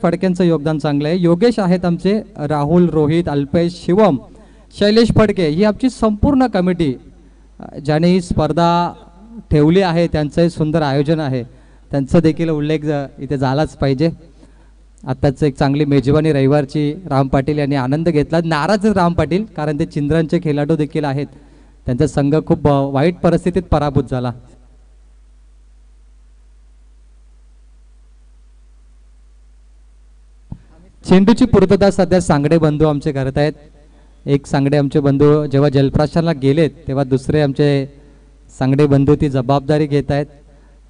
फडकेंचं योगदान चांगलं आहे. योगेश आहेत आमचे, राहुल, रोहित, अल्पेश, शिवम, शैलेश फडके ही आमची संपूर्ण कमिटी ज्याने ही स्पर्धा ठेवली आहे. त्यांचं सुंदर आयोजन आहे, त्यांचा देखील उल्लेख इथे झालाच पाहिजे. आताच एक चांगली मेजवानी रविवारची राम पाटील यांनी आनंद घेतला. नाराज राम पाटील कारण ते चिंद्रांचे खेळाडू देखील आहेत. त्यांचा संघ खूप वाईट परिस्थितीत पराभूत झाला. चेंडूची पूर्तता सध्या सांगडे बंधू आमचे करत आहेत. एक सांगडे आमचे बंधू जेव्हा जलप्रशाला गेलेत तेव्हा दुसरे आमचे सांगडे बंधू ती जबाबदारी घेत आहेत.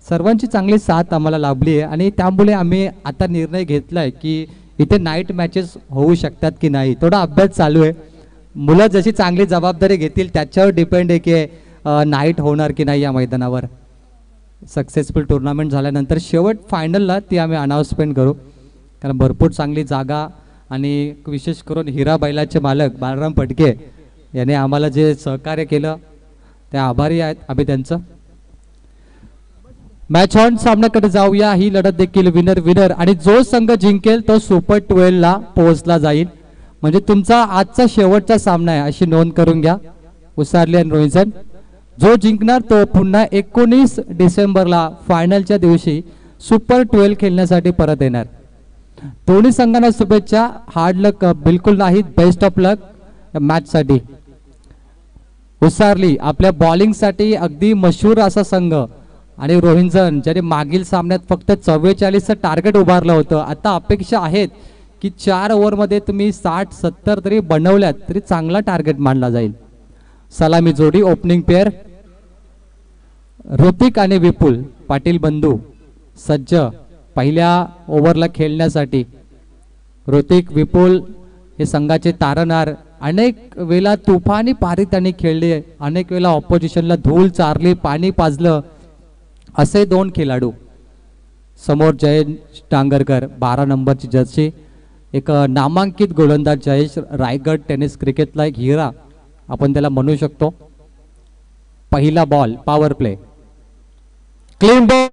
सर्वांची चांगली साथ आम्हाला लाभली आहे आणि त्यामुळे आम्ही आता निर्णय घेतलाय की इथे नाईट मॅचेस होऊ शकतात की नाही. थोडा अभ्यास चालू आहे. मुलं जशी चांगली जबाबदारी घेतील त्याच्यावर डिपेंड आहे की नाईट होणार की नाही या मैदानावर. सक्सेसफुल टुर्नामेंट झाल्यानंतर शेवट फायनलला ती आम्ही अनाउन्समेंट करू. कारण भरपूर चांगली जागा आणि विशेष करून हिरा बैलाचे मालक बाळराम फडके याने आम्हाला जे सहकार्य केलं ते आभारी आहेत आम्ही त्यांचं. मॅच ऑन सामन्याकडे जाऊया. ही लढत देखील विनर विनर आणि जो संघ जिंकेल तो सुपर 12 ला पोहोचला जाईल. म्हणजे तुमचा आजचा शेवटचा सामना आहे अशी नोंद करून घ्या. उसारली आणि रोहिसन जो जिंकणार तो पुन्हा 19 डिसेंबरला फायनलच्या दिवशी सुपर 12 खेळण्यासाठी परत येणार. दोन्ही संघांना शुभेच्छा. हार्ड लक बिलकुल नाही, बेस्ट ऑफ लक मॅच साठी. उसारली आपल्या बॉलिंग साठी अगदी मशहूर असा संघ आणि रोहिंजन ज्याने मागील सामन्यात फक्त 44चं टार्गेट उभारलं होतं. आता अपेक्षा आहेत की 4 ओव्हरमध्ये तुम्ही 60-70 तरी बनवल्यात तरी चांगला टार्गेट मानला जाईल. सलामी जोडी ओपनिंग पेअर ऋतिक आणि विपुल पाटील बंधू सज्ज पहिल्या ओव्हरला खेळण्यासाठी. ऋतिक विपुल हे संघाचे तारणहार. अनेक वेळा तुफानी पारी त्यांनी खेळली, अनेक वेळा ऑपोजिशनला धूळ चारली, पाणी पाजलं असे दोन खेळाडू. समोर जयेश डांगरकर 12 नंबरची जर्सी, एक नामांकित गोलंदाज जयेश. रायगड टेनिस क्रिकेटला एक हिरा आपण त्याला म्हणू शकतो. पहिला ball power play clean ball.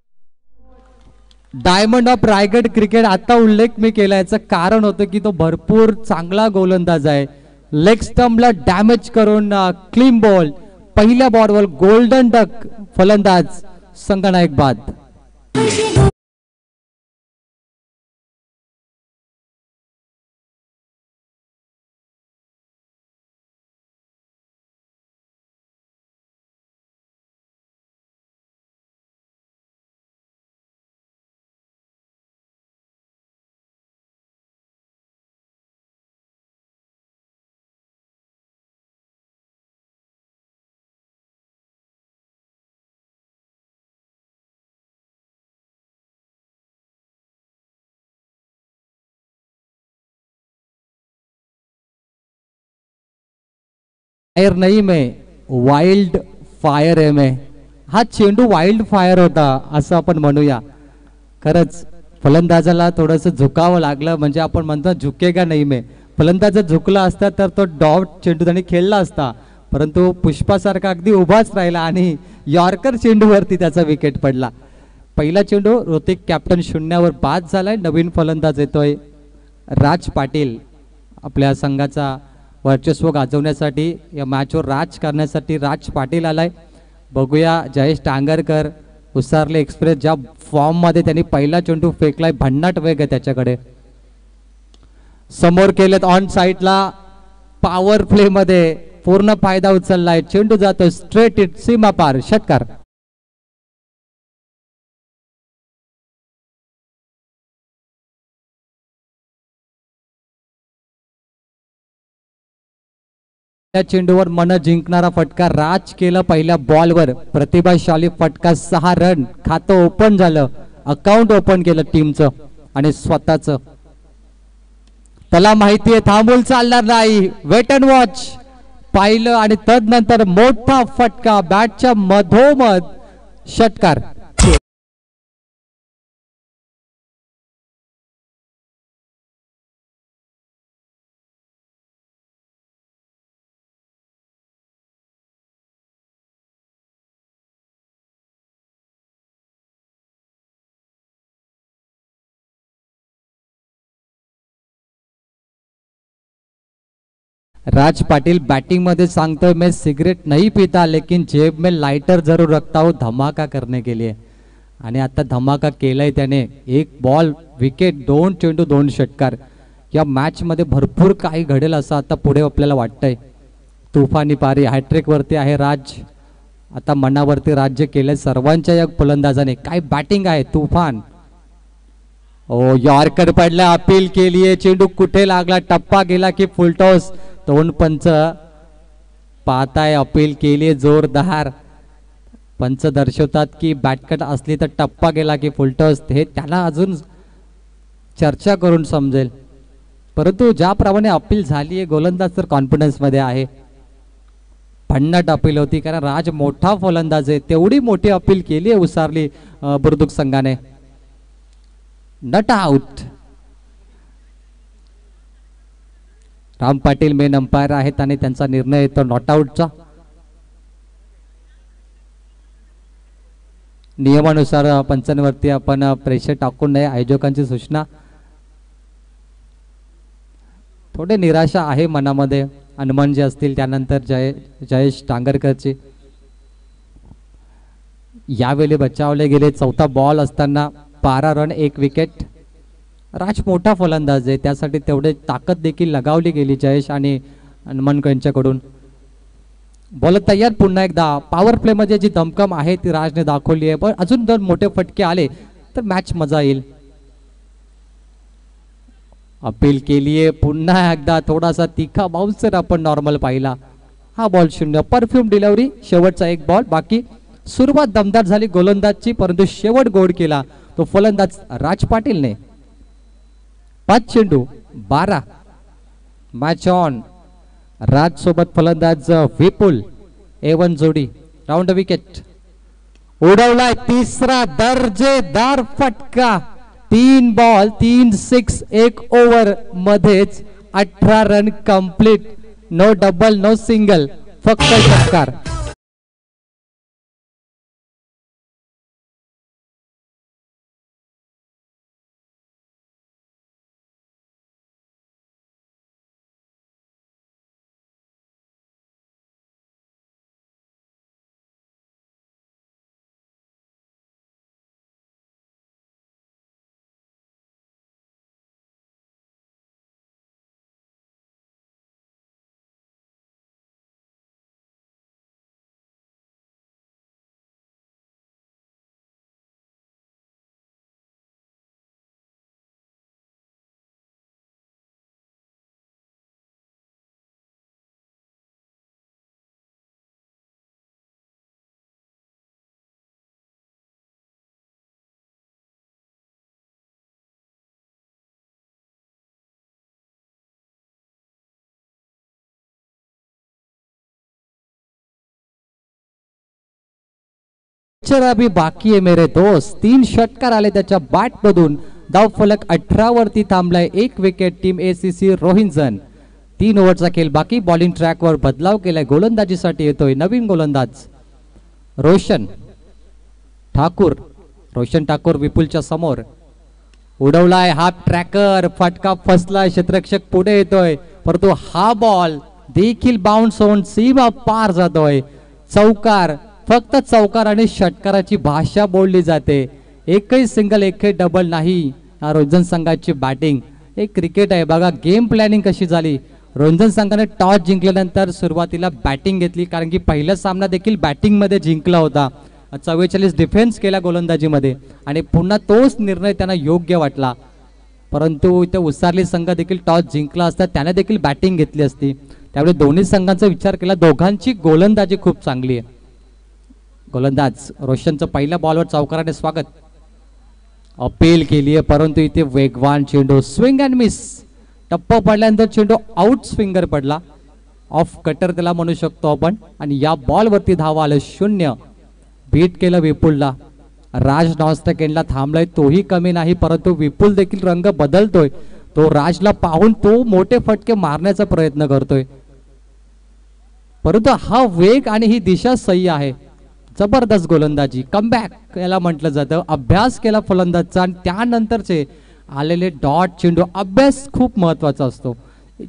Diamond of Raigad cricket. आता उल्लेख मी केला याचं कारण होतं की तो भरपूर चांगला गोलंदाज आहे. लेग स्टंपला डॅमेज करून क्लीन बॉल. पहिल्या बॉलवर गोल्डन डक फलंदाज संघनायक बाद. फायर नाही मैं वाइल्ड फायर आहे मैं. हा चेंडू वाइल्ड फायर होता असं आपण म्हणूया. खरंच फलंदाजाला थोडंसं झुकावं लागलं म्हणजे आपण म्हणतो झुकेगा नाही मैं. फलंदाज झुकला असता तर तो डॉट चेंडू त्याने खेळला असता, परंतु पुष्पासारखा अगदी उभाच राहिला आणि यॉर्कर चेंडूवरती त्याचा विकेट पडला. पहिला चेंडू ऋतिक कॅप्टन शून्यावर बाद झालाय. नवीन फलंदाज येतोय राज पाटील. आपल्या संघाचा वर्चस्व गाजवण्यासाठी या मॅचवर राज करण्यासाठी राज पाटील आलाय. बघूया जयेश डांगरकर उसारले एक्सप्रेस ज्या फॉर्म मध्ये त्यांनी पहिला चेंडू फेकलाय, भन्नाट वेग आहे त्याच्याकडे. समोर केलेत ऑन साइडला पॉवर प्ले मध्ये पूर्ण फायदा उचललाय. चेंडू जातो स्ट्रेट हिट सीमा पार षटकार. त्या चेंडूवर मन जिंकणारा फटका राज केला पहिल्या बॉलवर. प्रतिभाशाली फटका 6 रन. खातं ओपन झालं, अकाउंट ओपन केलं टीमचं आणि स्वतःच. त्याला माहिती आहे थांबून चालणार नाही. वेट अँड वॉच पाहिलं आणि तदनंतर मोठा फटका बॅटच्या मधोमध षटकार. राज पाटिल बैटिंग मध्ये सांगतोय मैं सिगरेट नहीं पीता लेकिन जेब में लाइटर जरूर रखता हूँ धमाका करने के लिए. आणि आता धमाका केलाय त्याने. एक बॉल विकेट, 2 चेंडू 2 षटकार. या मॅच मध्ये भरपूर काही घडेल असं आता पुढे आपल्याला वाटतंय. तुफानी पारी हॅट्रिक वरती आहे राज. आता मनावरती राज्य केलंय सर्वांच्या या फलंदाजाने. काय बॅटिंग आहे तुफान. ओ यॉर्कर पडला अपील केलीये. चेंडू कुठे लागला, टप्पा गेला की फुलटॉस. 2 पंच पाहताय, अपील केलीये जोरदार. पंच दर्शवतात की बॅटकट असली तर टप्पा गेला की फुलटॉस. हे त्याला अजून चर्चा करून समजेल. परंतु ज्याप्रमाणे अपील झाली आहे गोलंदाज तर कॉन्फिडन्स मध्ये आहे. भन्नाट अपील होती कारण राज मोठा फलंदाज आहे. तेवढी मोठी अपील केली आहे उसारली बुर्दुक संघाने. Nut out. Ram Patil main umpire आहेत आणि त्यांचा निर्णय येतो नॉट आउटचा. नियमानुसार पंचांवरती आपण प्रेशर टाकून नये, आयोजकांची सूचना. थोडे निराशा आहे मनामध्ये हनुमान जे असतील त्यानंतर जयेश टांगरकरचे. यावेळी बचावले गेले. 4था बॉल असताना 12 रन 1 विकेट. राज मोठा फलंदाज आहे त्यासाठी तेवढे ताकद देखील लगावली गेली जयेश आणि हनुमान यांच्याकडून. बॉल तयार पुन्हा एकदा. पॉवर प्ले मध्ये जी दमकम आहे ती राजने दाखवली आहे. पण अजून 2 मोठे फटके आले तर मॅच मजा येईल. अपील केलीये पुन्हा एकदा. थोडासा तिखा बाउन्सर आपण नॉर्मल पाहिला. हा बॉल 0. Perfume delivery. शेवटचा 1 बॉल बाकी. सुरुवात दमदार झाली गोलंदाजची परंतु शेवट गोड केला तो फलंदाज राज पाटीलने. 5 चेंडू 12. Match on. राज सोबत फलंदाज विपुल. A1 जोडी. Round wicket. उडवलाय तिसरा दर्जेदार फटका. 3 बॉल 3 6 1 ओव्हर मध्येच 18 run complete. No double no single, फक्त षटकार. अभी बाकी आहे मेरे दोस्त. 3 षटकार आले त्याच्या बॅट मधून. धाव फलक 18 वरती थांबलाय. 1 विकेट. Team ACC रोहिंजन. 3 ओव्हरचा खेळ बाकी. बॉलिंग ट्रॅक वर बदलाव केलाय. गोलंदाजीसाठी येतोय नवीन गोलंदाज रोशन ठाकूर. रोशन ठाकूर विपुलच्या समोर. उडवलाय हाफ ट्रॅकर. फटका फसलाय. क्षेत्ररक्षक पुढे येतोय परंतु हा बॉल देखील बाउन्स होऊन सीमा पार जातोय. चौकार. फक्त चौकार आणि षटकाराची भाषा बोलली जाते. एकही सिंगल एकही डबल नाही. रोहिंजन संघाची बॅटिंग. एक क्रिकेट आहे बघा. गेम प्लॅनिंग कशी झाली. रोहिंजन संघाने टॉस जिंकल्यानंतर सुरुवातीला बॅटिंग घेतली कारण की पहिला सामना देखील बॅटिंग मध्ये जिंकला होता. 44 डिफेन्स केला गोलंदाजीमध्ये आणि पुन्हा तोच निर्णय त्यांना योग्य वाटला. परंतु इथे उसारली संघ देखील टॉस जिंकला असता त्याने देखील बॅटिंग घेतली असती. त्यामुळे दोन्ही संघांचा विचार केला. दोघांची गोलंदाजी खूप चांगली आहे. गोलंदाज रोशनचं पहिल्या बॉलवर चौकाराने स्वागत. अपील केली आहे परंतु इथे वेगवान चेंडू. Swing and miss. टप्पा पडल्यानंतर चेंडू आउट स्विंगर पडला. ऑफ कटर त्याला म्हणू शकतो आपण. आणि या बॉलवरती धावा आलं 0. बीट केलं विपुलला. राज नॉनस्टॅकेंडला थांबलाय तोही कमी नाही परंतु विपुल देखील रंग बदलतोय. तो राजला पाहून तो मोठे फटके मारण्याचा प्रयत्न करतोय परंतु हा वेग आणि ही दिशा सही आहे. जबरदस्त गोलंदाजी. कमबॅक याला म्हटलं जातं. अभ्यास केला फलंदाजचा आणि त्यानंतरचे आलेले डॉट चेंडू. अभ्यास खूप महत्वाचा असतो.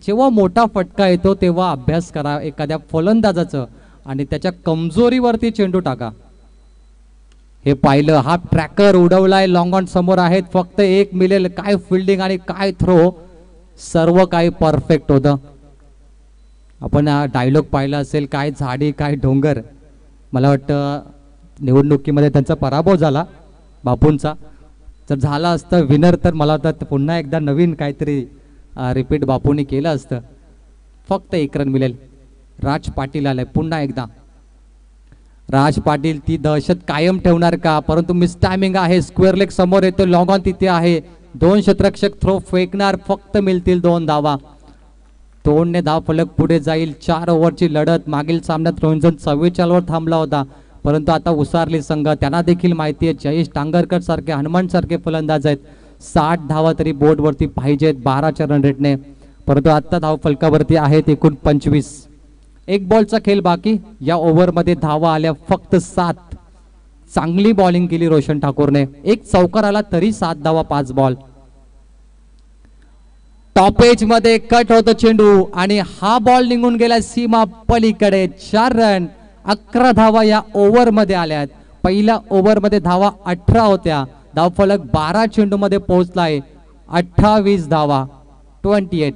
जेव्हा मोठा फटका येतो तेव्हा अभ्यास करा एखाद्या फलंदाजाचं आणि त्याच्या कमजोरीवरती चेंडू टाका. हे पाहिलं, हा ट्रॅकर उडवलाय, लॉंग ऑन समोर आहेत, फक्त एक मिळेल. काय फिल्डिंग आणि काय थ्रो, सर्व काही परफेक्ट होतं. आपण हा डायलॉग पाहिला असेल, काय झाडी काय डोंगर. मला वाटतं निवडणुकीमध्ये त्यांचा पराभव झाला बापूंचा. जर झाला असतं विनर तर मला वाटतं पुन्हा एकदा नवीन काहीतरी रिपीट बापूंनी केलं असतं. फक्त 1 रन मिळेल. राज पाटील आलाय पुन्हा एकदा. राज पाटील ती दहशत कायम ठेवणार का? परंतु मिस टायमिंग आहे. स्क्वेअर लेग समोर येतो, लॉंग ऑन तिथे आहे. 2 क्षेत्ररक्षक थ्रो फेकणार, फक्त मिळतील 2 धावा. 2 ने धाव फलक पुढे जाईल. 4 ओव्हरची लढत. मागील सामन्यात रोहिंटन 44 वर थांबला होता, परंतु आता उसारली संघ. त्यांना देखील माहिती आहे जयेश टांगरकर सारखे, हनुमान सारखे फलंदाज आहेत. 60 धावा तरी बोर्डवरती पाहिजेत 12च्या रन रेटने, परंतु आता धाव फलकावरती आहेत एकूण 25. 1 बॉलचा खेळ बाकी. या ओव्हरमध्ये धावा आल्या फक्त 7. चांगली बॉलिंग केली रोशन ठाकूरने. 1 चौकार आला तरी 7 धावा 5 बॉल. टॉप एज मध्ये कट होतो चेंडू आणि हा बॉल निघून गेला सीमा पलीकडे. 4 रन 11 धावा या ओव्हर मध्ये आल्यात. पहिल्या ओव्हर मध्ये धावा 18 होत्या. धाव फलक 12 चेंडू मध्ये पोहोचलाय. 28 धावा 28.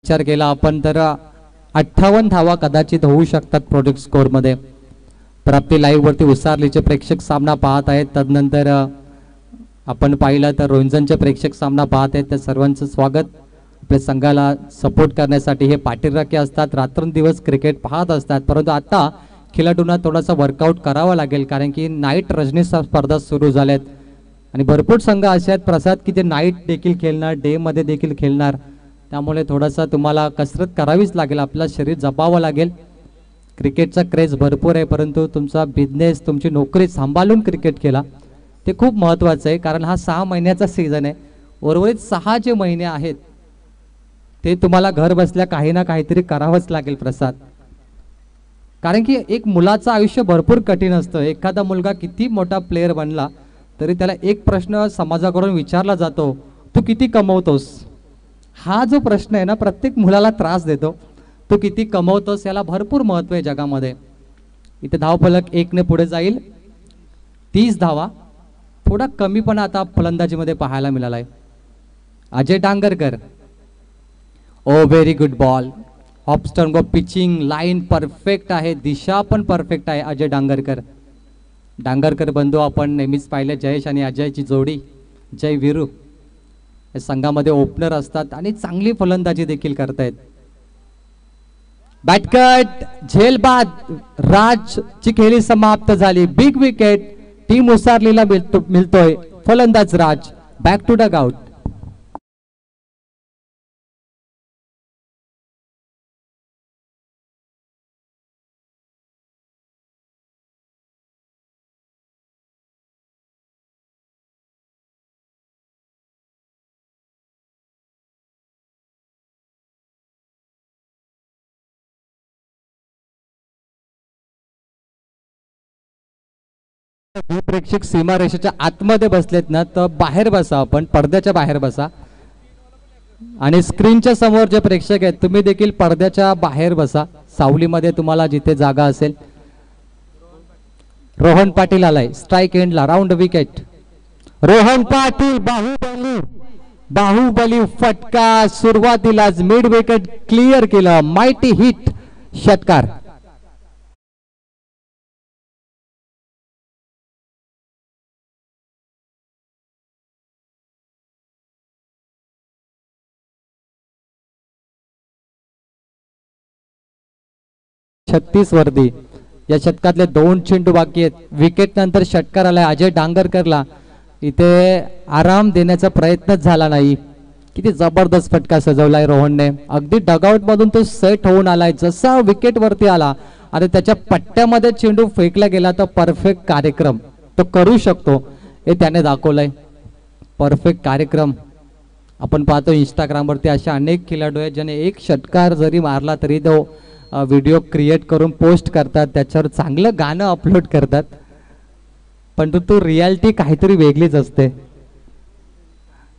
विचार केला आपण तर 58 धावा कदाचित होऊ शकतात प्रोजेक्ट स्कोर मध्ये. प्राप्ती लाईव्ह वरती उसारलीचे प्रेक्षक सामना पाहत आहेत. तदनंतर आपण पाहिलं तर रोहिंटनचे प्रेक्षक सामना पाहत आहेत. त्या सर्वांचं स्वागत. आपल्या संघाला सपोर्ट करण्यासाठी हे पाठीराखे असतात, रात्रंदिवस क्रिकेट पाहत असतात. परंतु आता खेळाडूंना थोडासा वर्कआउट करावा लागेल, कारण की नाईट रजनी स्पर्धा सुरू झाल्यात आणि भरपूर संघ असे आहेत प्रसाद की ते नाईट देखील खेळणार, डे मध्ये देखील खेळणार. त्यामुळे थोडासा तुम्हाला कसरत करावीच लागेल, आपलं शरीर जपावं लागेल. क्रिकेटचा क्रेज भरपूर आहे, परंतु तुमचा बिझनेस, तुमची नोकरी सांभाळून क्रिकेट खेळा, ते खूप महत्त्वाचं आहे. कारण हा 6 महिन्याचा सीझन आहे. उर्वरित 6 जे महिने आहेत ते तुम्हाला घर बसल्या काही ना काहीतरी करावंच लागेल प्रसाद. कारण की एक मुलाचं आयुष्य भरपूर कठीण असतं. एखादा मुलगा किती मोठा प्लेअर बनला तरी त्याला एक प्रश्न समाजाकडून विचारला जातो, तू किती कमवतोस? हा जो प्रश्न आहे ना, प्रत्येक मुलाला त्रास देतो. तू किती कमवतोस याला भरपूर महत्त्व आहे जगामध्ये. इथे धावफलक 1 ने पुढे जाईल. 30 धावा. थोडा कमीपणा आता फलंदाजीमध्ये पाहायला मिळाला आहे. Ajay Dangarkar. Oh very good ball. Off stump go pitching line perfect आहे, दिशा पण परफेक्ट आहे. अजय डांगरकर. डांगरकर बंधू आपण नेहमीच पाहिले, जयेश आणि अजयची जोडी, जय वीरू या संघामध्ये ओपनर असतात आणि चांगली फलंदाजी देखील करतायत. बॅटकट झेलबाद. राजची खेळी समाप्त झाली. Big wicket. टीम उसारलीला मिळतोय. फलंदाज राज बॅक टू डग आउट. प्रेक्षक सीमा रेषेच्या आतमध्ये बसलेत ना, तर बाहेर बसा, आपण पडद्याच्या बाहेर बसा. आणि स्क्रीनच्या समोर जे प्रेक्षक आहेत तुम्ही देखील पडद्याच्या बाहेर बसा, सावलीमध्ये तुम्हाला जिथे जागा असेल. रोहन पाटील आलाय स्ट्राइक एंडला. Round wicket. रोहन पाटील बाहुबली फटका सुरुवातीलाच मिड विकेट क्लिअर केलं. माइटी हिट षटकार. छत्तीस वरती. या षटकातले 2 चेंडू बाकी आहेत. विकेट नंतर षटकार आलाय अजय डांगरकरला. इथे आराम देण्याचा प्रयत्नच झाला नाही. किती जबरदस्त फटका सजवलाय रोहनने. अगदी डगआउट मधून तो सेट होऊन आलाय. जसा विकेट वरती आला आणि त्याच्या पट्ट्यामध्ये चेंडू फेकला गेला तर परफेक्ट कार्यक्रम तो करू शकतो हे त्याने दाखवलंय. परफेक्ट कार्यक्रम आपण पाहतो इंस्टाग्रामवरती. असे अनेक खेळाडू आहेत ज्याने एक षटकार जरी मारला तरी तो व्हिडिओ क्रिएट करून पोस्ट करतात, त्याच्यावर चांगलं गाणं अपलोड करतात, पण तो रियालिटी काहीतरी वेगळीच असते.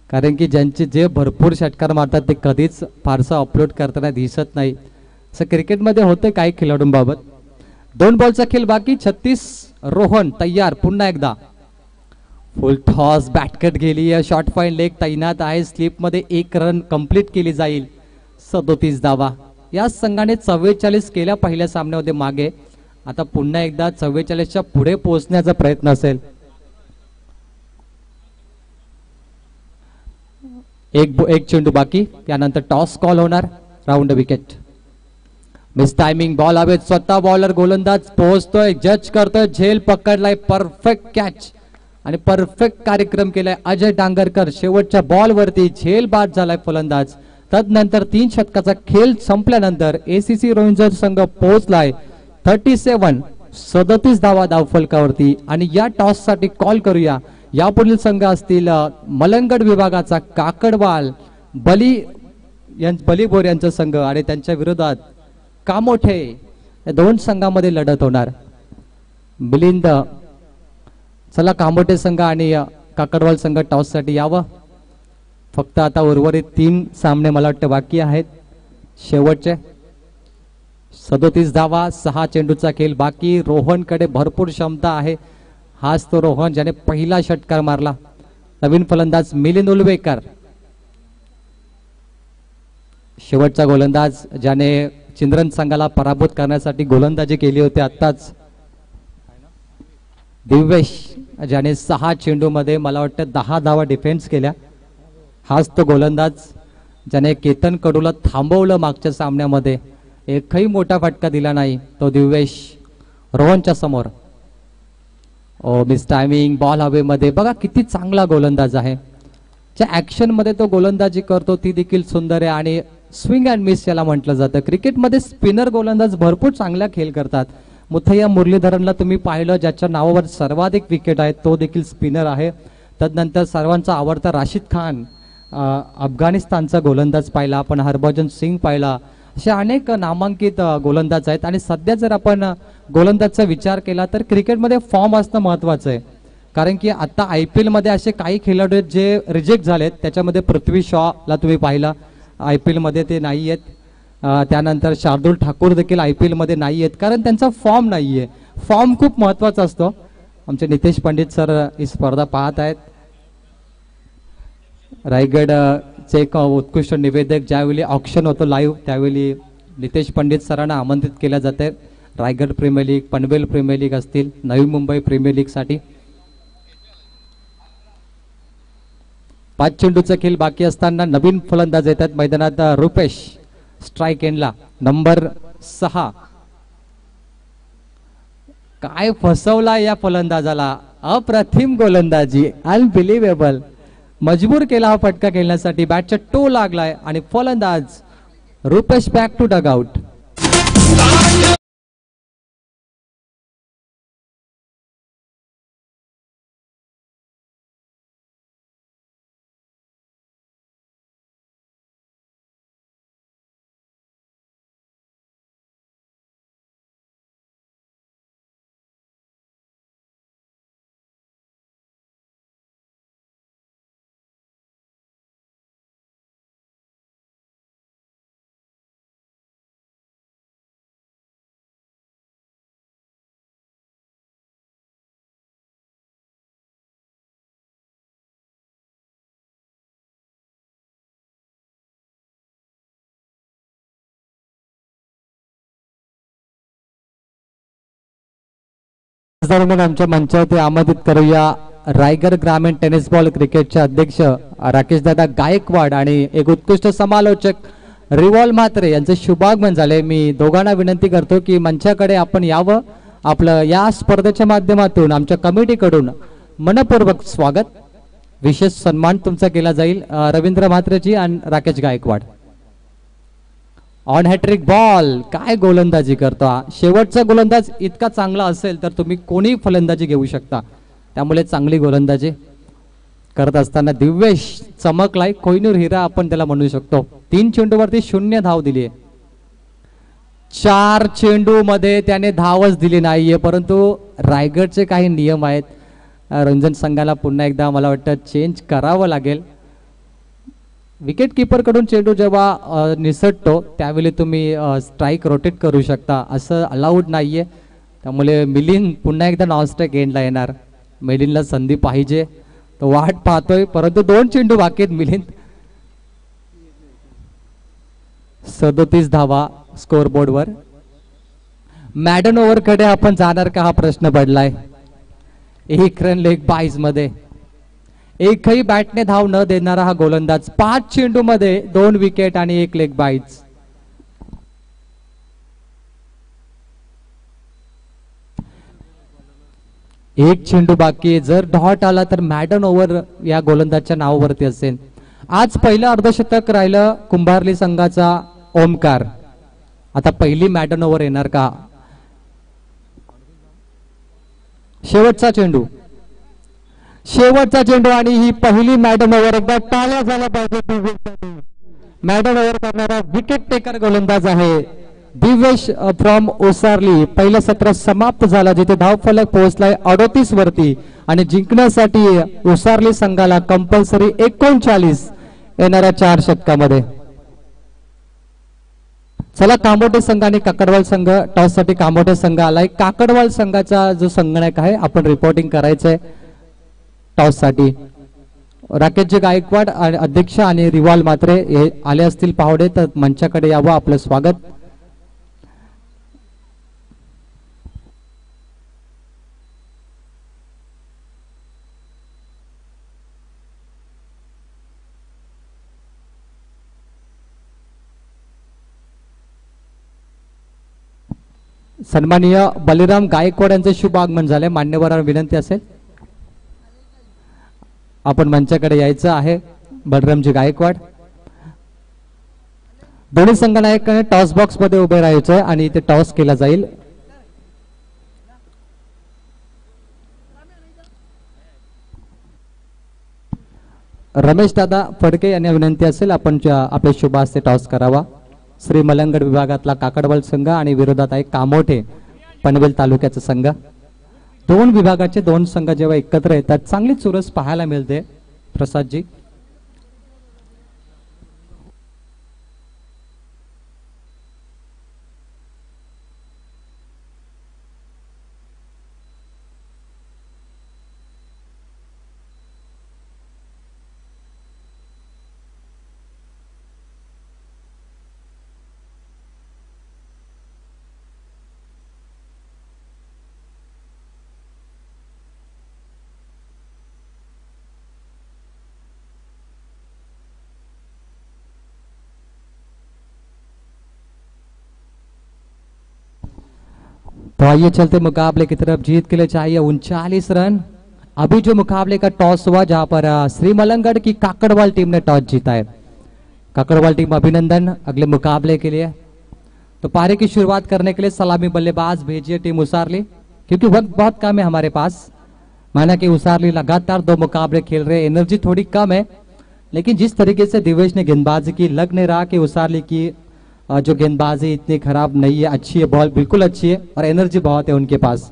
कारण की ज्यांचे जे भरपूर षटकार मारतात ते कधीच फारसं अपलोड करताना दिसत नाही. असं क्रिकेटमध्ये होतं काही खेळाडूंबाबत. 2 बॉलचा खेळ बाकी. 36 रोहन तयार. पुन्हा एकदा फुल टॉस, बॅटकट गेली, शॉर्ट पॉइंट लेग तैनात आहे. स्लिपमध्ये 1 रन कंप्लीट केली जाईल. 37 धावा. या संघाने 44 केल्या पहिल्या सामन्यामध्ये मागे. आता पुन्हा एकदा 44च्या पुढे पोहोचण्याचा प्रयत्न असेल. एक चेंडू बाकी. त्यानंतर टॉस कॉल होणार. Round wicket. Miss timing ball हवेत. स्वतः बॉलर गोलंदाज पोहोचतोय, जज करतोय, झेल पकडलाय, परफेक्ट कॅच आणि परफेक्ट कार्यक्रम केलाय अजय डांगरकर. शेवटच्या बॉल वरती झेल बाद झालाय फलंदाज. तदनंतर 3 षटकाचा खेळ संपल्यानंतर एसीसी रोहिंजर संघ पोहोचलाय 37 धावा धावफलकावरती. आणि या टॉस साठी कॉल करूया. यापुढील संघ असतील मलंगड विभागाचा काकडवाल बलीबोर यांचा संघ आणि त्यांच्या विरोधात कामोठे. या 2 संघामध्ये लढत होणार. मिलिंद, चला कामोठे संघ आणि काकडवाल संघ टॉस साठी यावं. फक्त आता उर्वरित 3 सामने मला वाटतं बाकी आहेत शेवटचे. 37 धावा, 6 चेंडूचा खेळ बाकी. रोहनकडे भरपूर क्षमता आहे. हाच तो रोहन ज्याने पहिला षटकार मारला. नवीन फलंदाज मिलिंद उलवेकर. शेवटचा गोलंदाज ज्याने चिंद्रन संघाला पराभूत करण्यासाठी गोलंदाजी केली होती आत्ताच. दिव्येश ज्याने 6 चेंडूमध्ये मला वाटतं 10 धावा डिफेन्स केल्या. हाच तो गोलंदाज ज्याने केतन कडूला थांबवलं मागच्या सामन्यामध्ये. एकही मोठा फटका दिला नाही तो दिव्येश रोहनच्या समोर. मिस टायमिंग बॉल हवेमध्ये. बघा किती चांगला गोलंदाज आहे. ज्या ऍक्शन मध्ये तो गोलंदाजी करतो ती देखील सुंदर आहे आणि स्विंग अँड मिस याला म्हटलं जातं. क्रिकेटमध्ये स्पिनर गोलंदाज भरपूर चांगला खेळ करतात. मुथय्या मुरलीधरनला तुम्ही पाहिलं, ज्याच्या नावावर सर्वाधिक विकेट आहेत, तो देखील स्पिनर आहे. तदनंतर सर्वांचा आवडता राशिद खान अफगाणिस्तानचा गोलंदाज पाहिला आपण, हरभजन सिंग पाहिला. असे अनेक नामांकित गोलंदाज आहेत. आणि सध्या जर आपण गोलंदाजचा विचार केला तर क्रिकेटमध्ये फॉर्म असणं महत्वाचं आहे. कारण की आता IPL मध्ये असे काही खेळाडू आहेत जे रिजेक्ट झालेत. त्याच्यामध्ये पृथ्वी शॉला तुम्ही पाहिला, IPL मध्ये ते नाही आहेत. त्यानंतर शार्दुल ठाकूर देखील IPL मध्ये नाही आहेत, कारण त्यांचा फॉर्म नाही आहे. फॉर्म खूप महत्वाचा असतो. आमचे नितेश पंडित सर ही स्पर्धा पाहत आहेत. रायगडचे एक उत्कृष्ट निवेदक. ज्यावेळी ऑक्शन होतो लाईव्ह त्यावेळी नितेश पंडित सरांना आमंत्रित केल्या जाते. Raigad premier league, Panvel premier league असतील, नवी मुंबई प्रीमियर लीग साठी. 5 चेंडूचा खेळ बाकी असताना नवीन फलंदाज येतात मैदानात. रुपेश स्ट्राइक एंडला. नंबर 6. काय फसवला या फलंदाजाला. अप्रतिम गोलंदाजी, अनबिलिव्हेबल. मजबूर केला हा फटका खेळण्यासाठी. बॅटचा टो लागलाय आणि फलंदाज Rupesh back to dugout. दरम्यान आमच्या मंचावरती आमंत्रित करूया रायगड ग्रामीण टेनिस बॉल क्रिकेटचे अध्यक्ष राकेश दादा गायकवाड आणि एक उत्कृष्ट समालोचक रिवॉल म्हात्रे यांचे शुभागमन झाले. मी दोघांना विनंती करतो की मंचाकडे आपण यावं. आपलं या स्पर्धेच्या माध्यमातून आमच्या कमिटीकडून मनपूर्वक स्वागत, विशेष सन्मान तुमचा केला जाईल. रवींद्र म्हात्रेजी आणि Rakesh Gaikwad. On hat trick ball. काय गोलंदाजी करतो. शेवटचा गोलंदाज इतका चांगला असेल तर तुम्ही कोणी फलंदाजी घेऊ शकता. त्यामुळे चांगली गोलंदाजी. करत असताना दिव्य चमकलाय, कोहिनूर हिरा आपण त्याला म्हणू शकतो. 3 चेंडूवरती 0 धाव दिली. 4 चेंडू मध्ये त्याने धावच दिली नाहीये. परंतु रायगडचे काही नियम आहेत, रंजन संघाला पुन्हा एकदा मला वाटतं चेंज करावं लागेल. विकेट किपर कडून चेंडू जेव्हा निसटतो त्यावेळी तुम्ही स्ट्राईक रोटेट करू शकता, असं अलाउड नाहीये. त्यामुळे मिलिंद पुन्हा एकदा नॉनस्ट्राईक एंडला येणार. मिलिंदला संधी पाहिजे, तो वाट पाहतोय. परंतु 2 चेंडू बाकी आहेत. मिलिंद 37 धावा स्कोर बोर्डवर. मॅडन ओव्हर कडे आपण जाणार का हा प्रश्न पडलाय. 1 रन लेग बाईज मध्ये, एकही बॅटने धाव न देणारा हा गोलंदाज. 5 चेंडू मध्ये 2 विकेट आणि 1 लेग बाईज. एक चेंडू बाकी. जर डॉट आला तर मॅडन ओव्हर या गोलंदाजच्या नावावरती असेल. आज पहिलं अर्धशतक राहिलं कुंभारली संघाचा ओमकार. आता पहिली मॅडन ओव्हर येणार का. शेवटचा चेंडू, शेवटचा चेंडू आणि ही पहिली मॅडन ओव्हर. एकदा टाळ्या झाल्या पाहिजे. मॅडन ओव्हर करणारा विकेट टेकर गोलंदाज आहे दिवेश फ्रॉम ओसारली. पहिलं सत्र समाप्त झालं, जिथे धावफलक पोहोचलाय 38 वरती आणि जिंकण्यासाठी ओसारली संघाला कंपल्सरी 39 येणाऱ्या 4 षटकामध्ये. चला, कामोठे संघ आणि काकडवाल संघ. टॉस साठी कामोठे संघ आलाय. काकडवाल संघाचा जो संगणक आहे आपण रिपोर्टिंग करायचंय टॉस साठी. राकेशजी गायकवाड अध्यक्ष आणि रिवाल मात्रे हे आले असतील पाहुणे तर मंचाकडे यावं. आपलं स्वागत. सन्माननीय बलिराम गायकवाड यांचे शुभ आगमन झाले. मान्यवरांना विनंती असेल आपण मंचाकडे यायचं आहे. बलरामजी गायकवाड. दोन्ही संघनायकांनी टॉस बॉक्स मध्ये उभे राहायचंय आणि ते टॉस केला जाईल. रमेश दादा फडके यांना विनंती असेल आपण आपल्या शुभ हस्ते टॉस करावा. श्री मलंगड विभागातला काकडवाल संघ आणि विरोधात आहे कामोठे पनवेल तालुक्याचा संघ. 2 विभागाचे 2 संघ जेव्हा एकत्र येतात चांगली चुरस पाहायला मिळते. प्रसादजी. तो आइए चलते मुकाबले की तरफ. जीत के लिए चाहिए 39 रन. अभी जो मुकाबले का टॉस हुआ जहां पर श्री मलंगड की काकड़वाल टीम ने टॉस जीता है. काकड़वाल टीम अभिनंदन अगले मुकाबले के लिए. तो पारी की शुरुआत करने के लिए सलामी बल्लेबाज भेजिए टीम उसारली, क्योंकि वक्त बहुत कम है हमारे पास. माना कि उसारली लगातार 2 मुकाबले खेल रहे, एनर्जी थोड़ी कम है, लेकिन जिस तरीके से दिवेश ने गेंदबाजी की लग नहीं रहा कि उसारली की जो गेंदबाजी इतनी खराब नहीं है, अच्छी है, बॉल बिल्कुल अच्छी है और एनर्जी बहुत है उनके पास.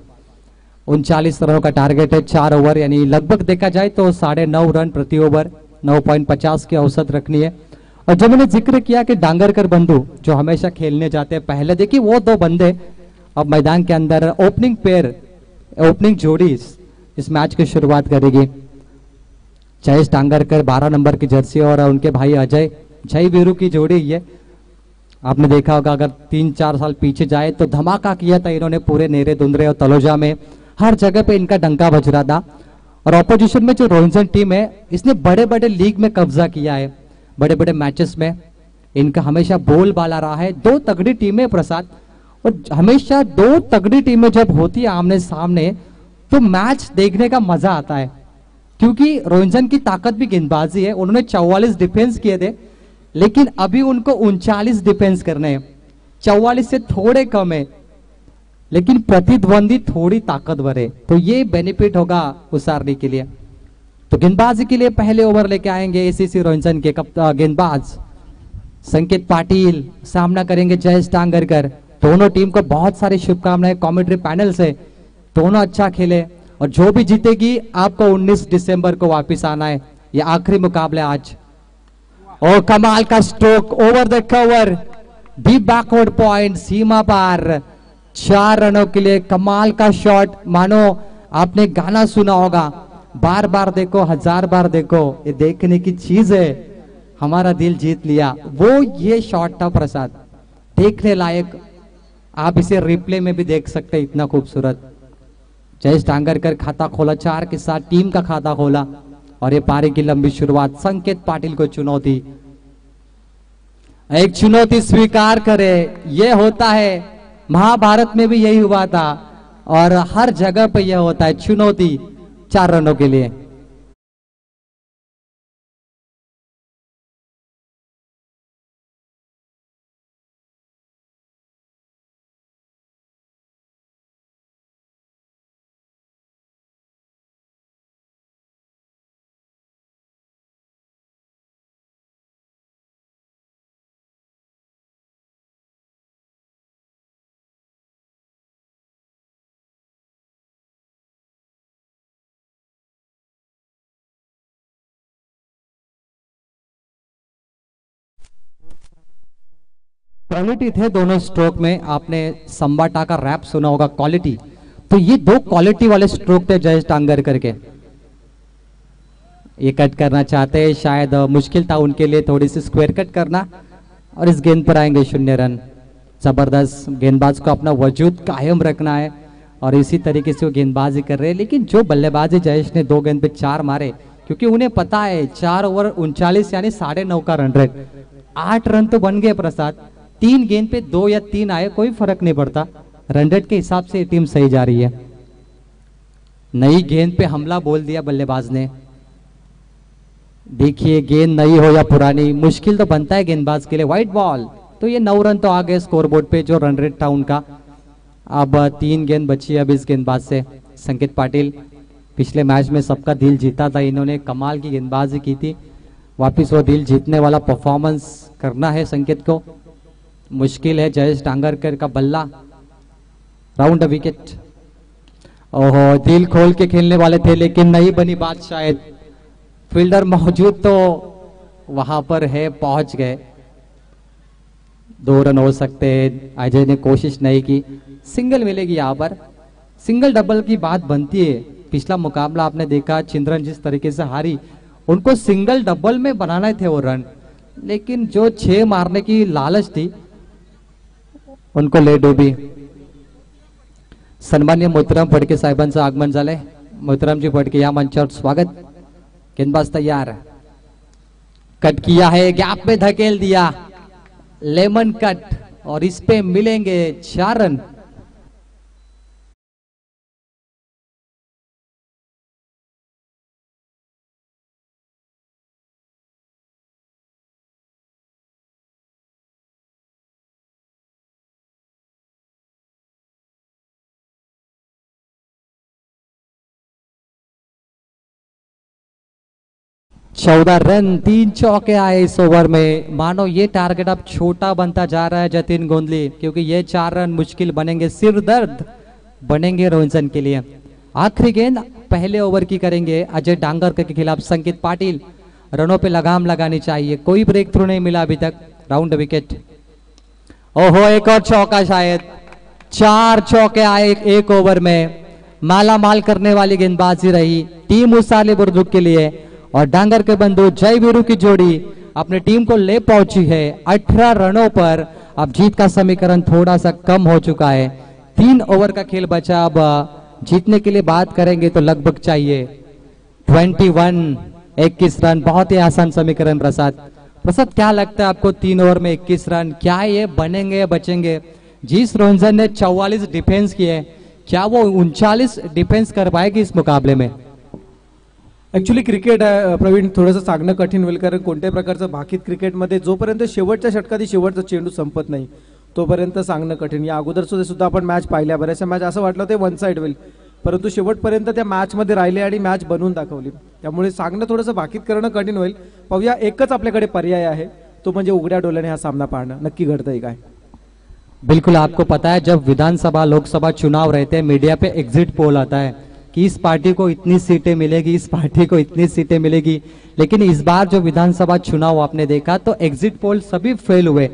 39 रनों का टारगेट है 4 ओवर, यानी लगभग देखा जाए तो 9.5 रन प्रति ओवर, 9.50 की औसत रखनी है. और जो मैंने जिक्र किया कि डांगरकर बंधु जो हमेशा खेलने जाते हैं पहले, देखिए वो 2 बंदे अब मैदान के अंदर ओपनिंग पेयर, ओपनिंग जोड़ी इस मैच की शुरुआत करेगी. जयेश डांगरकर 12 नंबर की जर्सी और उनके भाई अजय जय वीरू की जोड़ी है. आपने देखा होगा अगर 3-4 साल पीछे जाए तो धमाका किया था इन्होंने पूरे नेरे दुंदरे और तलोजा में, हर जगह पे इनका डंका बज रहा था. और ऑपोजिशन में जो रोहिंजन टीम है इसने बड़े बड़े लीग में कब्जा किया है, बड़े बड़े मैचेस में इनका हमेशा बोलबाला रहा है. 2 तगड़ी टीमें प्रसाद, और हमेशा 2 तगड़ी टीमें जब होती है आमने सामने तो मैच देखने का मजा आता है, क्योंकि रोहिंजन की ताकत भी गेंदबाजी है. उन्होंने 44 डिफेंस किए थे, लेकिन अभी उनको 39 डिफेंस करने हैं. 44 से थोड़े कम है, लेकिन प्रतिद्वंदी थोड़ी ताकतवर है, तो ये बेनिफिट होगा उसारनी के लिए. तो गेंदबाजी के लिए पहले ओवर लेके आएंगे एसीसी रोहिंसन के गेंदबाज संकेत पाटिल, सामना करेंगे जयेश टांगरकर। दोनों टीम को बहुत सारी शुभकामनाएं कमेंट्री पैनल से, दोनों अच्छा खेले और जो भी जीतेगी आपको 19 दिसंबर को वापस आना है। ये आखिरी मुकाबला आज। और कमाल का stroke over the cover, deep backward point, सीमा पार, 4 रनों के लिए कमाल का शॉट। मानो आपने गाना सुना होगा, बार बार देखो 1000 बार देखो, ये देखने की चीज है, हमारा दिल जीत लिया। वो ये शॉट था प्रसाद, देखने लायक। आप इसे रिप्ले में भी देख सकते हैं, इतना खूबसूरत। जयेश टांगरकर खाता खोला, 4 के साथ टीम का खाता खोला और ये पारी की लंबी शुरुआत। संकेत पाटिल को चुनौती, एक चुनौती स्वीकार करे, ये होता है। महाभारत में भी यही हुआ था और हर जगह पे यह होता है, चुनौती 4 रनों के लिए। क्वालिटी थे दोनों स्ट्रोक में। आपने संबाटा का रैप सुना होगा, क्वालिटी। तो ये 2 क्वालिटी वाले स्ट्रोक थे जयेश टांगरकर के। ये कट करना चाहते हैं, शायद मुश्किल था उनके लिए थोड़ी सी स्क्वायर कट करना, और इस गेंद पर आएंगे 0 रन। जबरदस्त, गेंदबाज को अपना वजूद कायम रखना है और इसी तरीके से वो गेंदबाजी कर रहे हैं। लेकिन जो बल्लेबाजी जयेश ने 2 गेंद पे 4 मारे, क्योंकि उन्हें पता है 4 ओवर 39 यानी 9.5 का रन रेट, 8 रन तो बन गए प्रसाद। 3 गेंद पे 2 या 3 आए, कोई फर्क नहीं पड़ता, रन रेट के हिसाब से टीम सही जा रही है। नई गेंद पे हमला बोल दिया बल्लेबाज ने। देखिए गेंद नई हो या पुरानी, मुश्किल तो बनता है गेंदबाज के लिए। व्हाइट बॉल, तो ये 9 रन तो आ गए स्कोरबोर्ड पे, जो रन रेट था उनका। अब 3 गेंद बची अब इस गेंदबाज से। संकेत पाटिल पिछले मैच में सबका दिल जीता था, इन्होंने कमाल की गेंदबाजी की थी। वापिस वो दिल जीतने वाला परफॉर्मेंस करना है संकेत को। मुश्किल है, जयेश टांगरकर का बल्ला, राउंड विकेट। ओहो, दिल खोल के खेलने वाले थे लेकिन नहीं बनी बात। शायद फील्डर मौजूद तो वहां पर है, पहुंच गए। 2 रन हो सकते हैं, अजय ने कोशिश नहीं की। सिंगल मिलेगी यहाँ पर, सिंगल डबल की बात बनती है। पिछला मुकाबला आपने देखा, चिंद्रन जिस तरीके से हारी, उनको सिंगल डबल में बनाने थे वो रन, लेकिन जो 6 मारने की लालच थी उनको ले डूबी। सन्मान्य मोहतरम फडके साहेबांचं आगमन झालंय। मोहतरम जी फडके या मंचावर स्वागत। गेंदबाज तैयार, कट किया है, गैप में धकेल दिया, लेमन कट, और इस पे मिलेंगे 4 रन। चौदह रन, 3 चौके आए इस ओवर में। मानो ये टारगेट अब छोटा बनता जा रहा है जतिन गोंदली, क्योंकि ये 4 रन मुश्किल बनेंगे, सिर दर्द बनेंगे रोहिंसन के लिए। आखिरी गेंद पहले ओवर की करेंगे अजय डांगरकर के खिलाफ संकेत पाटिल। रनों पे लगाम लगानी चाहिए, कोई ब्रेक थ्रू नहीं मिला अभी तक। Round wicket. ओहो, एक और चौका, शायद 4 चौके आए एक ओवर में। माला माल करने वाली गेंदबाजी रही टीम उसाली बुर्जुग के लिए, और डांगर के बंधु जय वीरू की जोड़ी अपनी टीम को ले पहुंची है 18 रनों पर। अब जीत का समीकरण थोड़ा सा कम हो चुका है, 3 ओवर का खेल बचा। अब जीतने के लिए बात करेंगे तो लगभग चाहिए 21 रन। बहुत ही आसान समीकरण। प्रसाद क्या लगता है आपको, 3 ओवर में 21 रन, क्या ये बनेंगे या बचेंगे? जिस रोहिंसन ने 44 डिफेंस किए, क्या वो 39 डिफेंस कर पाएगी इस मुकाबले में? ऍक्च्युली क्रिकेट आहे प्रवीण, थोडंसं सांगणं कठीण होईल, कारण कोणत्याही प्रकारचं भाकीत क्रिकेटमध्ये जोपर्यंत शेवटच्या षटकात शेवटचा चेंडू संपत नाही तोपर्यंत सांगणं कठीण. या अगोदर सुद्धा आपण मॅच पाहिल्या, बऱ्याचशा मॅच असं वाटलं ते वन साइड होईल, परंतु शेवटपर्यंत त्या मॅचमध्ये राहिले आणि मॅच बनवून दाखवली. त्यामुळे सांगणं थोडंसं भाकीत करणं कठीण होईल. पाहूया, एकच आपल्याकडे पर्याय आहे, तो म्हणजे उघड्या डोळ्याने हा सामना पाहणं. नक्की घडतंय काय? बिल्कुल, आपको पता है जब विधानसभा लोकसभा चुनाव रहते हैं मीडिया पे एग्जिट पोल आता है कि इस पार्टी को इतनी सीटें मिलेगी, इस पार्टी को इतनी सीटें मिलेगी, लेकिन इस बार जो विधानसभा चुनाव आपने देखा तो एग्जिट पोल सभी फेल हुए.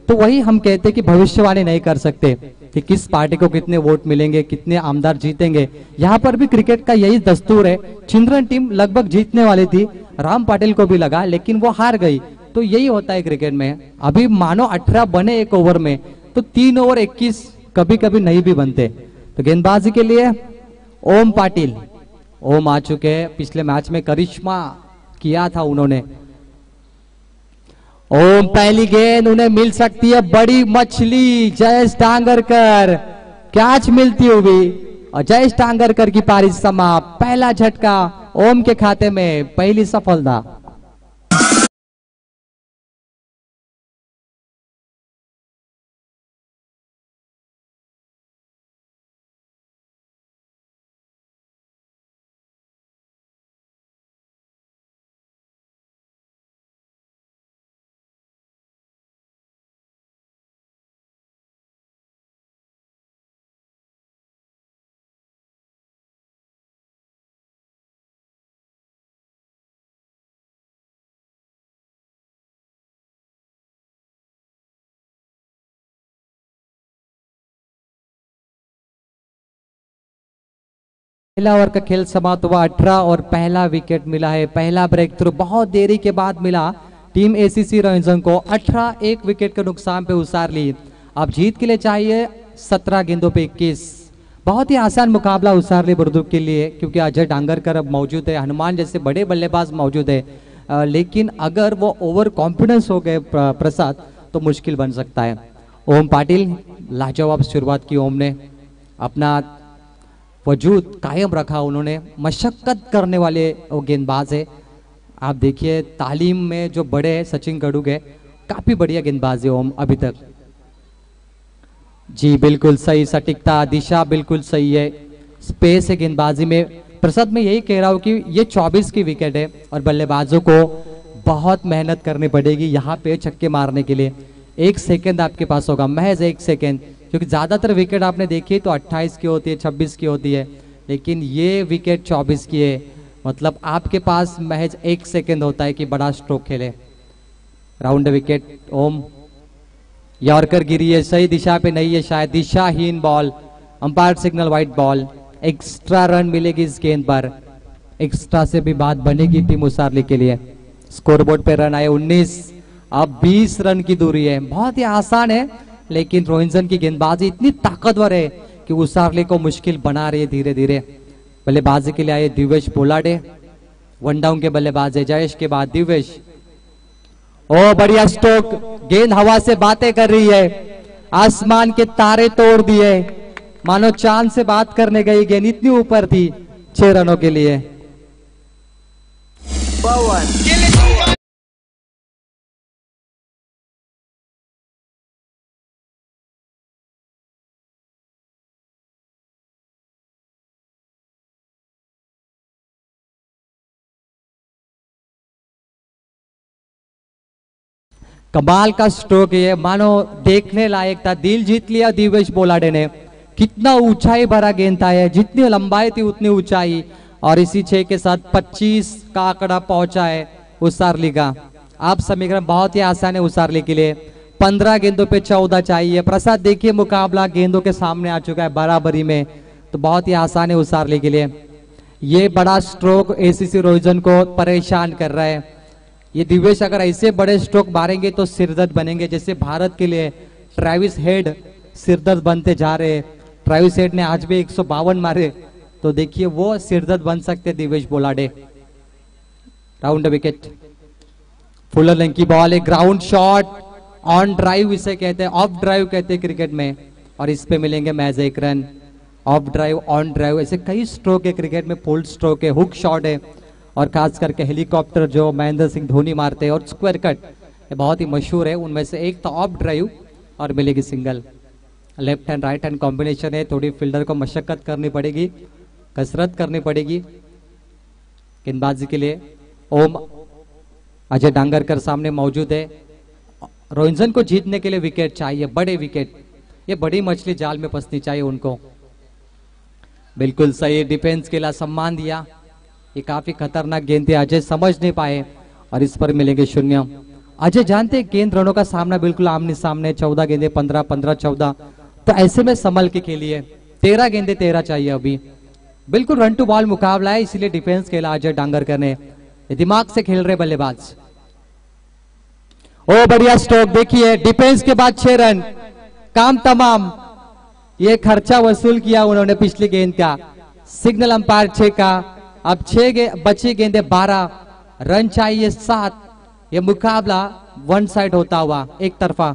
तो वही हम कहते हैं कि भविष्यवाणी नहीं कर सकते कि किस पार्टी को कितने वोट मिलेंगे, कितने आमदार जीतेंगे. यहाँ पर भी क्रिकेट का यही दस्तूर है. चिल्ड्रन टीम लगभग जीतने वाली थी, राम पाटिल को भी लगा, लेकिन वो हार गई. तो यही होता है क्रिकेट में. अभी मानो 18 बने एक ओवर में, तो 3 ओवर 21 कभी कभी नहीं भी बनते. तो गेंदबाजी के लिए ओम पाटिल, ओम आ चुके हैं. पिछले मैच में करिश्मा किया था उन्होंने. ओम, पहली गेंद उन्हें मिल सकती है. बड़ी मछली जयेश डांगरकर, कैच मिलती हुई और जयेश डांगरकर की पारी समाप्त. पहला झटका ओम के खाते में, पहली सफलता. पहला ओवर का खेल समाप्त हुआ. 18 और पहला विकेट मिला है. पहला ब्रेक थ्रू बहुत देरी के बाद मिला टीम एसीसी रोहिंटन को. 18 एक विकेट के नुकसान पे उसार ली. अब जीत के लिए चाहिए 17 गेंदों पे 21. बहुत ही आसान मुकाबला उसार ली बुर्दुक के लिए, क्योंकि अजय डांगरकर अब मौजूद है, हनुमान जैसे बड़े बल्लेबाज मौजूद है. लेकिन अगर वो ओवर कॉन्फिडेंस हो गए प्रसाद, तो मुश्किल बन सकता है. ओम पाटिल, लाजवाब शुरुआत की ओम ने. अपना वजूद कायम रखा उन्होंने. मशक्कत करने वाले वो गेंदबाज है. आप देखिए तालीम में जो बड़े हैं, सचिन गडुग है, काफी बढ़िया गेंदबाज है ओम अभी तक. जी बिल्कुल सही, सटीकता, दिशा बिल्कुल सही है. स्पेस है गेंदबाजी में. प्रसाद मैं यही कह रहा हूँ कि ये 24 की विकेट है और बल्लेबाजों को बहुत मेहनत करनी पड़ेगी यहाँ पे छक्के मारने के लिए. 1 सेकेंड आपके पास होगा, महज 1 सेकेंड, क्योंकि ज्यादातर विकेट आपने देखी तो 28 की होती है, 26 की होती है, लेकिन ये विकेट 24 की है. मतलब आपके पास महज 1 सेकेंड होता है कि बड़ा स्ट्रोक खेले. राउंड विकेट ओम. यॉर्कर गिरी है, सही दिशा पे नहीं है शायद, दिशाहीन ball. Umpire signal white ball. Extra run मिलेगी इस गेंद पर. एक्स्ट्रा से भी बात बनेगी टीम उसारली के लिए. स्कोरबोर्ड पे रन आए 19. अब 20 रन की दूरी है. बहुत ही आसान है, लेकिन रोहिंटन की गेंदबाजी इतनी ताकतवर है कि उसारली को मुश्किल बना रही है धीरे धीरे. बल्लेबाजी के लिए आए दिवेश पोलाडे. 1 डाउन के बल्लेबाज है. जयेश के बाद दिवेश. ओ बढ़िया स्ट्रोक. गेंद हवा से बातें कर रही है, आसमान के तारे तोड़ दिए, मानो चांद से बात करने गई गेंद, इतनी ऊपर थी. 6 रनों के लिए. कमाल का स्ट्रोक है, मानो देखने लायक था. दिल जीत लिया दिवेश पोलाडे ने. कितना ऊंचाई भरा गेंद था ये, जितनी लंबाई थी उतनी ऊंचाई, और इसी 6 के साथ 25 का आंकड़ा पहुंचा है उसारली का. आप समीकरण बहुत ही आसान है उसारली के लिए. 15 गेंदों पे 14 चाहिए. प्रसाद देखिए मुकाबला गेंदों के सामने आ चुका है बराबरी में, तो बहुत ही आसान है उसारली के लिए. ये बड़ा स्ट्रोक एसीसी रोहिंटन को परेशान कर रहा है. ये दिवेश अगर ऐसे बड़े स्ट्रोक मारेंगे तो सिरदर्द बनेंगे. जैसे भारत के लिए ट्रेविस हेड सिरदर्द बनते जा रहे हैं. ट्रेविस हेड ने आज भी 152 मारे, तो देखिए वो सिरदर्द बन सकते Divesh Polade. Round wicket. Fuller length की बॉल है. ग्राउंड शॉट ऑन ड्राइव इसे कहते हैं, ऑफ ड्राइव कहते हैं क्रिकेट में, और इस पे मिलेंगे match 1 run. Of drive, on drive, ऐसे कई स्ट्रोक है क्रिकेट में. फुल स्ट्रोक है, हुक शॉट है, और खास करके हेलीकॉप्टर जो महेंद्र सिंह धोनी मारते हैं, और स्क्वायर कट, ये बहुत ही मशहूर है. उनमें से एक तो ऑफ ड्राइव और मिलेगी single. Left hand right hand combination है, थोड़ी फील्डर को मशक्कत करनी पड़ेगी. कसरत करनी पड़ेगी गेंदबाजी के लिए। ओम अजय डांगरकर सामने मौजूद है। रोहिंटन को जीतने के लिए विकेट चाहिए, बड़े विकेट। ये बड़ी मछली जाल में फंसनी चाहिए उनको। बिल्कुल सही, डिफेंस के लिए सम्मान दिया। ये काफी खतरनाक गेंद थी, अजय समझ नहीं पाए और इस पर मिलेंगे 0। अजय जानते हैं गेंद रनों का सामना बिल्कुल आमने सामने, 14 गेंदे 15 15 14, तो ऐसे में संभल के खेलिए। 13 गेंदे 13 चाहिए अभी। बिल्कुल रन टू बॉल मुकाबला है, इसीलिए डिफेंस खेला अजय डांगरकर ने। दिमाग से खेल रहे बल्लेबाज। ओ बढ़िया स्ट्रोक, देखिए डिफेंस के बाद 6 रन, काम तमाम। ये खर्चा वसूल किया उन्होंने पिछली गेंद का। सिग्नल अंपायर 6 का। अब 6 बची गेंदे 12, रन चाहिए 7। ये मुकाबला वन साइड होता हुआ, एक तरफा।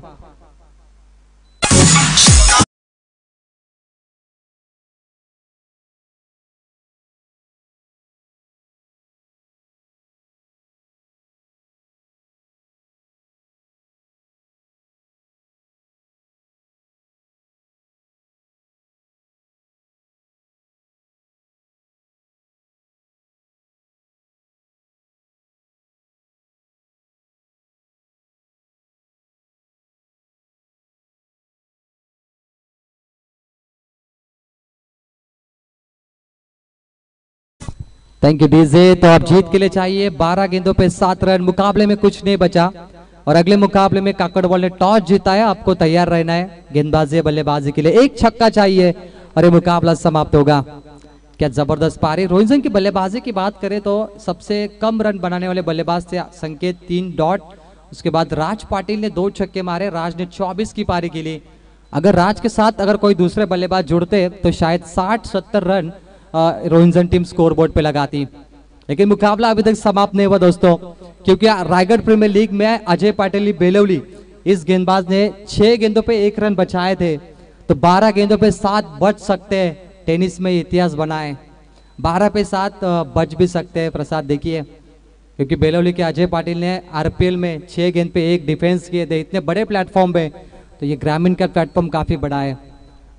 Thank you DJ. तो अब जीत के लिए चाहिए 12 गेंदों पे 7 रन। मुकाबले में कुछ नहीं बचा और अगले मुकाबले में काकड़वाल ने टॉस जीता है। आपको तैयार रहना है गेंदबाजी बल्लेबाजी के लिए। एक छक्का चाहिए और ये मुकाबला समाप्त होगा। क्या जबरदस्त पारी। रोहिंटन की बल्लेबाजी की बात करें तो सबसे कम रन बनाने वाले बल्लेबाज थे संकेत, 3 डॉट। उसके बाद राज पाटिल ने 2 छक्के मारे। राज ने 24 की पारी के लिए। अगर राज के साथ अगर कोई दूसरे बल्लेबाज जुड़ते तो शायद 60-70 रन रोहिंटन टीम स्कोरबोर्ड पे लगाती। लेकिन मुकाबला अभी तक समाप्त नहीं हुआ दोस्तों, क्योंकि रायगढ़ प्रीमियर लीग में अजय पाटिल बेलवली इस गेंदबाज ने 6 गेंदों पे 1 रन बचाए थे, तो 12 गेंदों पे 7 बच सकते हैं। टेनिस में इतिहास बनाए, 12 पे 7 बच भी सकते हैं प्रसाद। देखिए, क्योंकि बेलवली के अजय पाटिल ने आरपीएल में 6 गेंद पे 1 डिफेंस किए थे इतने बड़े प्लेटफॉर्म पे, तो ये ग्रामीण का प्लेटफॉर्म काफी बड़ा है।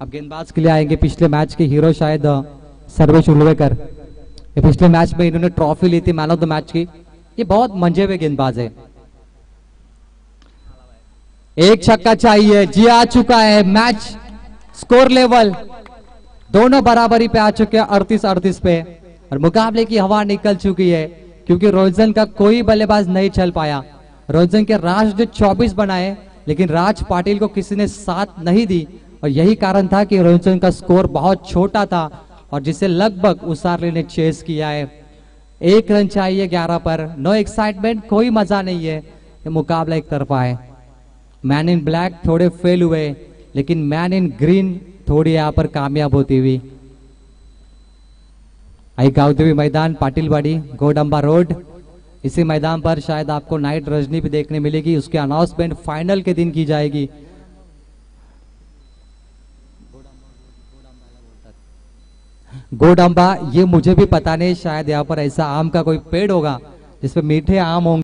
अब गेंदबाज के लिए आएंगे पिछले मैच के हीरो शायद सर्वेश उल्वेकर। ये पिछले मैच में इन्होंने ट्रॉफी ली थी मैन ऑफ द मैच की। ये बहुत मंजे हुए गेंदबाज है। एक छक्का चाहिए, जी आ चुका है। मैच स्कोर लेवल दोनों बराबरी पे आ चुके हैं, 38-38 पे। और मुकाबले की हवा निकल चुकी है, क्योंकि रोहिंटन का कोई बल्लेबाज नहीं चल पाया। रोहिंटन के राज ने 24 बनाए, लेकिन राज पाटिल को किसी ने साथ नहीं दी, और यही कारण था कि रोहिंटन का स्कोर बहुत छोटा था और जिसे लगभग उसारली ने चेस किया है। 1 रन चाहिए 11 पर। नो एक्साइटमेंट, कोई मजा नहीं है। ये मुकाबला एक तरफा है। मैन इन ब्लैक थोड़े फेल हुए, लेकिन मैन इन ग्रीन थोड़ी यहाँ पर कामयाब होती हुई। आई गावदेवी मैदान, पाटिलवाड़ी, गोडंबा रोड। इसी मैदान पर शायद आपको नाइट रजनी भी देखने मिलेगी। उसकी अनाउंसमेंट फाइनल के दिन की जाएगी। गोडंबा, ये मुझे भी पता नहीं, शायद यहाँ पर ऐसा आम का कोई पेड़ होगा जिसपे मीठे आम होंगे।